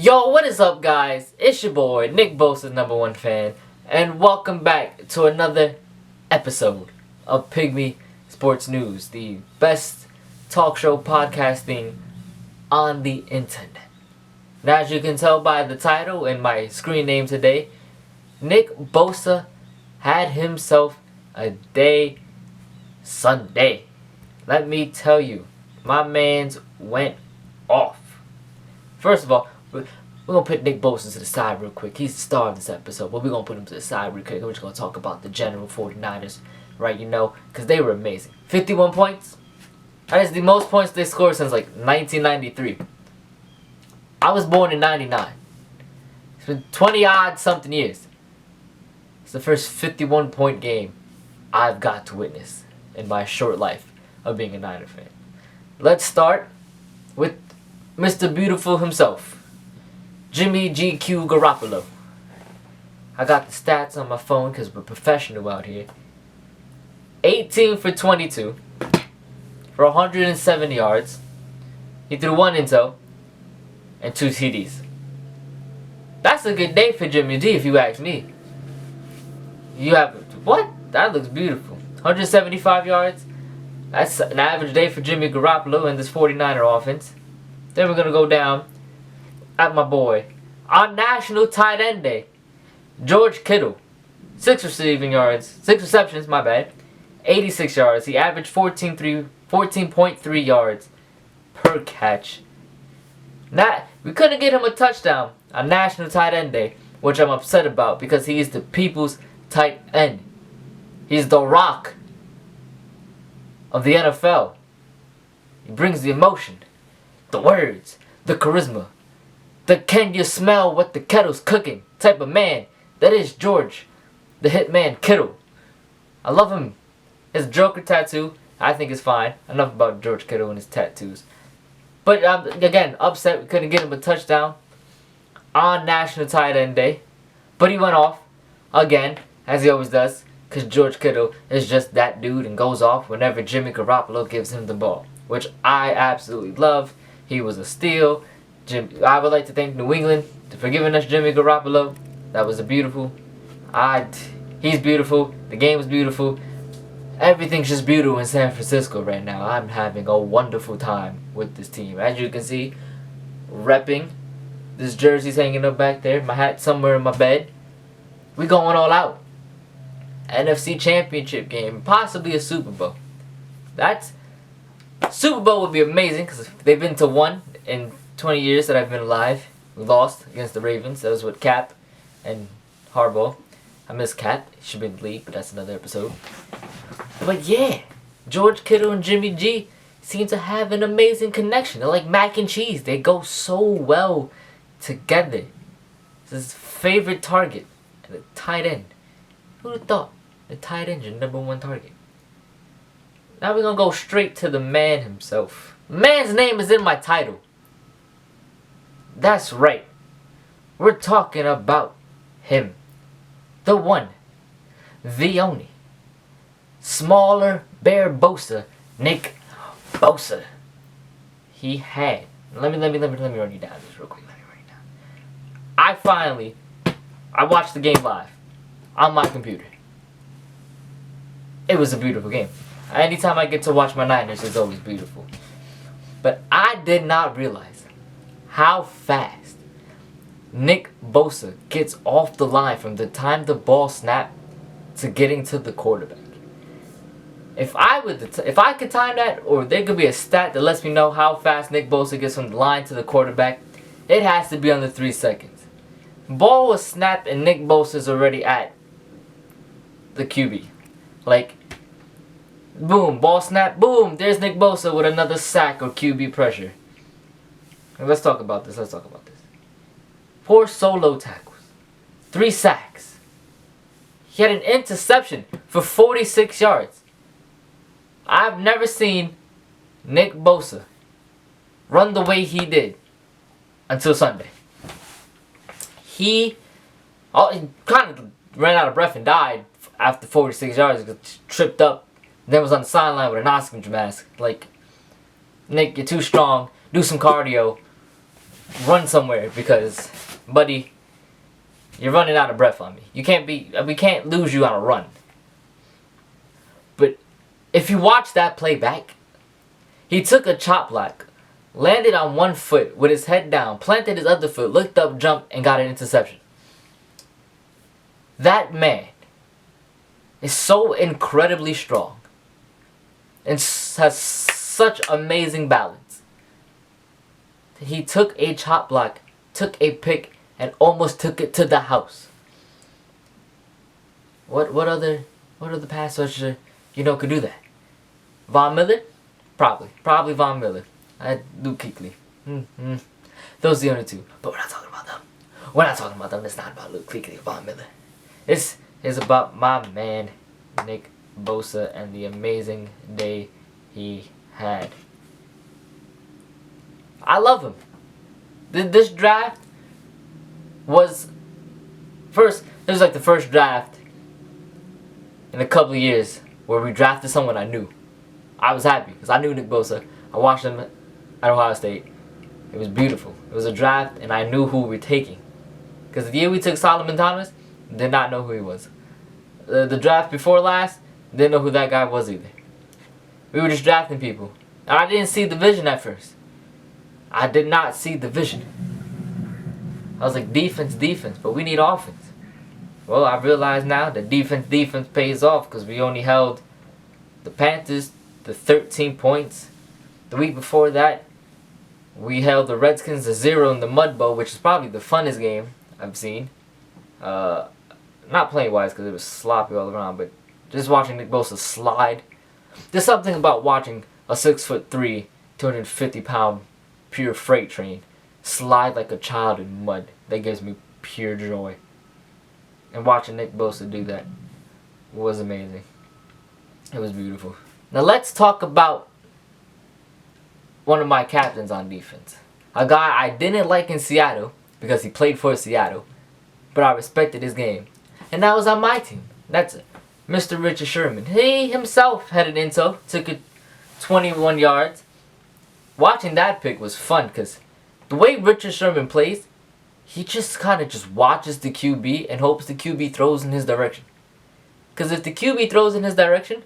Yo, what is up, guys? It's your boy, Nick Bosa's #1 fan, and welcome back to another episode of Pygmy Sports News, the best talk show podcasting on the internet. Now, as you can tell by the title and my screen name today, Nick Bosa had himself a day Sunday. Let me tell you, my man's went off. First of all, we're going to put Nick Bosa to the side real quick. He's the star of this episode, but we're going to put him to the side real quick. We're just going to talk about the general 49ers, right, because they were amazing. 51 points. That is the most points they scored since, 1993. I was born in 99. It's been 20-odd something years. It's the first 51-point game I've got to witness in my short life of being a Niner fan. Let's start with Mr. Beautiful himself, Jimmy GQ Garoppolo. I got the stats on my phone because we're professional out here. 18 for 22 for 107 yards. He threw 1 intel and 2 TDs. That's a good day for Jimmy G, if you ask me. You have what? That looks beautiful. 175 yards. That's an average day for Jimmy Garoppolo and this 49er offense. Then we're going to go down at my boy. On National Tight End Day, George Kittle. 6 receiving yards. 6 receptions, my bad. 86 yards. He averaged 14.3 yards per catch. We couldn't get him a touchdown on National Tight End Day, which I'm upset about because he is the people's tight end. He's the rock of the NFL. He brings the emotion, the words, the charisma, the can you smell what the kettle's cooking type of man. That is George, the hitman Kittle. I love him. His Joker tattoo, I think is fine. Enough about George Kittle and his tattoos. But again, upset we couldn't get him a touchdown on National Tight End Day. But he went off again, as he always does, because George Kittle is just that dude and goes off whenever Jimmy Garoppolo gives him the ball, which I absolutely love. He was a steal. I would like to thank New England for giving us Jimmy Garoppolo. That was a beautiful. He's beautiful. The game was beautiful. Everything's just beautiful in San Francisco right now. I'm having a wonderful time with this team. As you can see, repping. This jersey's hanging up back there. My hat's somewhere in my bed. We going all out. NFC Championship game. Possibly a Super Bowl. Super Bowl would be amazing because they've been to one in 20 years that I've been alive. We lost against the Ravens. That was with Cap and Harbaugh. I miss Cap. He should be in the league, but that's another episode. But yeah, George Kittle and Jimmy G seem to have an amazing connection. They're like mac and cheese. They go so well together. It's his favorite target, the tight end. Who'd have thought? The tight end's your #1 target. Now we're going to go straight to the man himself. Man's name is in my title. That's right. We're talking about him. The one. The only. Smaller Bear Bosa. Nick Bosa. He had. Let me run you down this real quick. I watched the game live on my computer. It was a beautiful game. Anytime I get to watch my Niners, it's always beautiful. But I did not realize how fast Nick Bosa gets off the line from the time the ball snapped to getting to the quarterback. If I could time that, or there could be a stat that lets me know how fast Nick Bosa gets from the line to the quarterback, it has to be under 3 seconds. Ball was snapped and Nick Bosa's already at the QB. Boom, ball snap, boom, there's Nick Bosa with another sack or QB pressure. Let's talk about this. 4 solo tackles. 3 sacks. He had an interception for 46 yards. I've never seen Nick Bosa run the way he did until Sunday. He kind of ran out of breath and died after 46 yards. He got tripped up. Then was on the sideline with an oxygen mask. Nick, you're too strong. Do some cardio. run somewhere because, buddy, you're running out of breath on me. We can't lose you on a run. But if you watch that play back, he took a chop block, landed on one foot with his head down, planted his other foot, looked up, jumped, and got an interception. That man is so incredibly strong and has such amazing balance. He took a chop block, took a pick, and almost took it to the house. What other pass rusher could do that? Von Miller? Probably Von Miller. Luke Kuechly. Those are the only two. But we're not talking about them. We're not talking about them. It's not about Luke Kuechly or Von Miller. This is about my man, Nick Bosa, and the amazing day he had. I love him. This draft was like the first draft in a couple of years where we drafted someone I knew. I was happy because I knew Nick Bosa. I watched him at Ohio State. It was beautiful. It was a draft, and I knew who we were taking. Because the year we took Solomon Thomas, did not know who he was. The draft before last, didn't know who that guy was either. We were just drafting people. And I didn't see the vision at first. I did not see the vision. I was like, defense, but we need offense. Well, I realize now that defense pays off because we only held the Panthers to 13 points. The week before that, we held the Redskins to 0 in the Mud Bowl, which is probably the funnest game I've seen. Not playing-wise because it was sloppy all around, but just watching Nick Bosa slide. There's something about watching a 6'3", 250-pound pure freight train slide like a child in mud that gives me pure joy. And watching Nick Bosa do that was amazing. It was beautiful. Now let's talk about one of my captains on defense. A guy I didn't like in Seattle because he played for Seattle, but I respected his game. And that was on my team. That's Mr. Richard Sherman. He himself had an intel, took it 21 yards. Watching that pick was fun because the way Richard Sherman plays, he just kind of just watches the QB and hopes the QB throws in his direction. Because if the QB throws in his direction,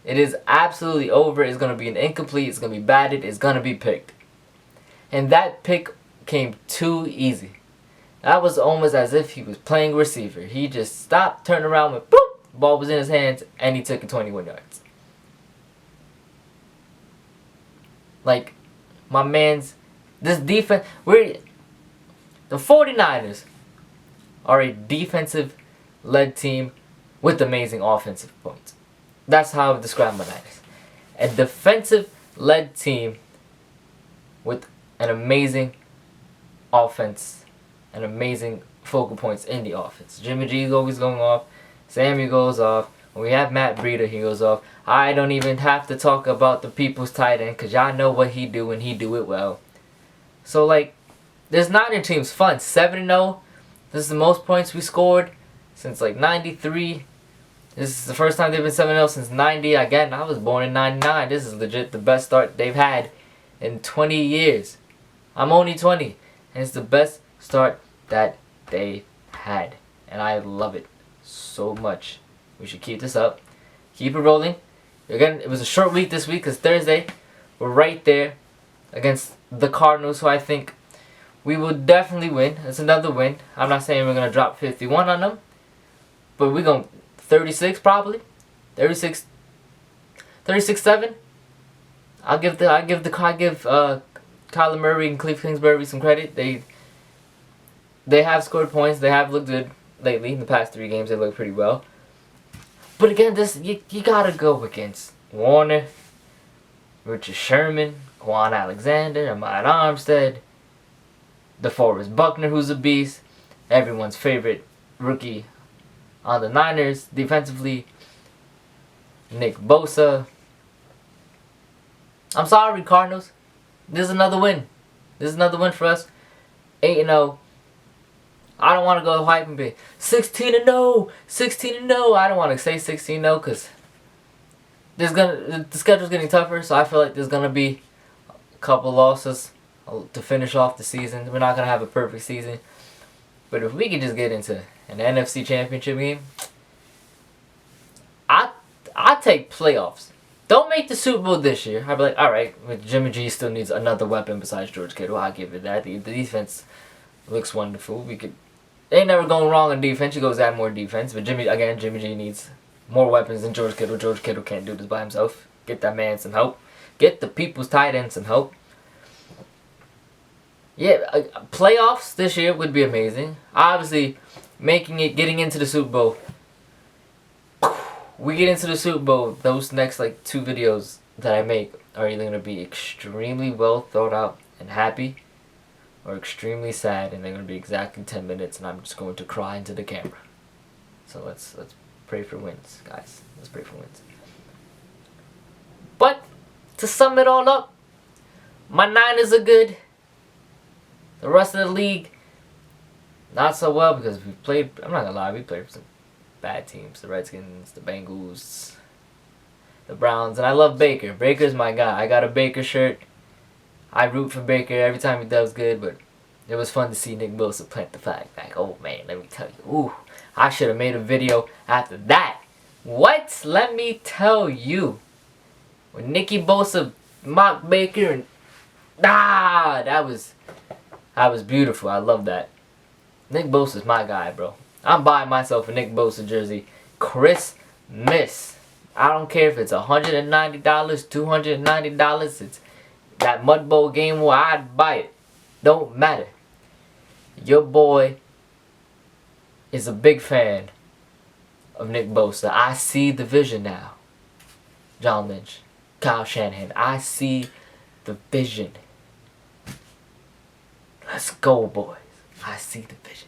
it is absolutely over. It's going to be an incomplete. It's going to be batted. It's going to be picked. And that pick came too easy. That was almost as if he was playing receiver. He just stopped, turned around, went boop, ball was in his hands, and he took it 21 yards. Like, my man's, this defense, the 49ers are a defensive-led team with amazing offensive points. That's how I would describe my Niners. A defensive-led team with an amazing offense and amazing focal points in the offense. Jimmy G is always going off. Sammy goes off. When we have Matt Breida, he goes off. I don't even have to talk about the people's tight end because y'all know what he do and he do it well. So, like, this Niner team's fun. 7-0. This is the most points we scored since, like, 93. This is the first time they've been 7-0 since 90. Again, I was born in 99. This is legit the best start they've had in 20 years. I'm only 20. And it's the best start that they had. And I love it so much. We should keep this up. Keep it rolling. Again, it was a short week this week because Thursday, we're right there against the Cardinals, who I think we will definitely win. It's another win. I'm not saying we're going to drop 51 on them, but we're going 36 probably. 36-7. I'll give Kyler Murray and Cliff Kingsbury some credit. They have scored points. They have looked good lately. In the past 3 games, they look pretty well. But again, you gotta go against Warner, Richard Sherman, Quan Alexander, Ahmad Armstead, DeForest Buckner, who's a beast, everyone's favorite rookie on the Niners defensively, Nick Bosa. I'm sorry, Cardinals. This is another win. This is another win for us. 8-0. I don't want to go hype and be 16-0, 16-0. I don't want to say 16-0 because the schedule's getting tougher. So I feel like there's gonna be a couple losses to finish off the season. We're not gonna have a perfect season, but if we could just get into an NFC Championship game, I take playoffs. Don't make the Super Bowl this year. I'd be like, all right, Jimmy G still needs another weapon besides George Kittle. I'll give it that. The defense looks wonderful. Ain't never going wrong on defense. You goes add more defense, but Jimmy G needs more weapons than George Kittle. George Kittle can't do this by himself. Get that man some help. Get the people's tight end some help. Yeah, playoffs this year would be amazing. Obviously, getting into the Super Bowl. We get into the Super Bowl, those next like 2 videos that I make are either going to be extremely well thought out and happy, or extremely sad, and they're going to be exactly 10 minutes, and I'm just going to cry into the camera. So let's pray for wins, guys. Let's pray for wins. But to sum it all up, my Niners are good. The rest of the league, not so well, because we played. I'm not gonna lie, we played some bad teams. The Redskins, the Bengals, the Browns, and I love Baker. Baker's my guy. I got a Baker shirt. I root for Baker every time he does good, but it was fun to see Nick Bosa plant the flag back. Oh man, let me tell you. Ooh, I should have made a video after that. What? Let me tell you. When Nicky Bosa mocked Baker and that was beautiful. I love that. Nick Bosa's my guy, bro. I'm buying myself a Nick Bosa jersey. Christmas. I don't care if it's $190, $290. It's that Mud Bowl game where I'd buy it. Don't matter. Your boy is a big fan of Nick Bosa. I see the vision now. John Lynch, Kyle Shanahan. I see the vision. Let's go, boys. I see the vision.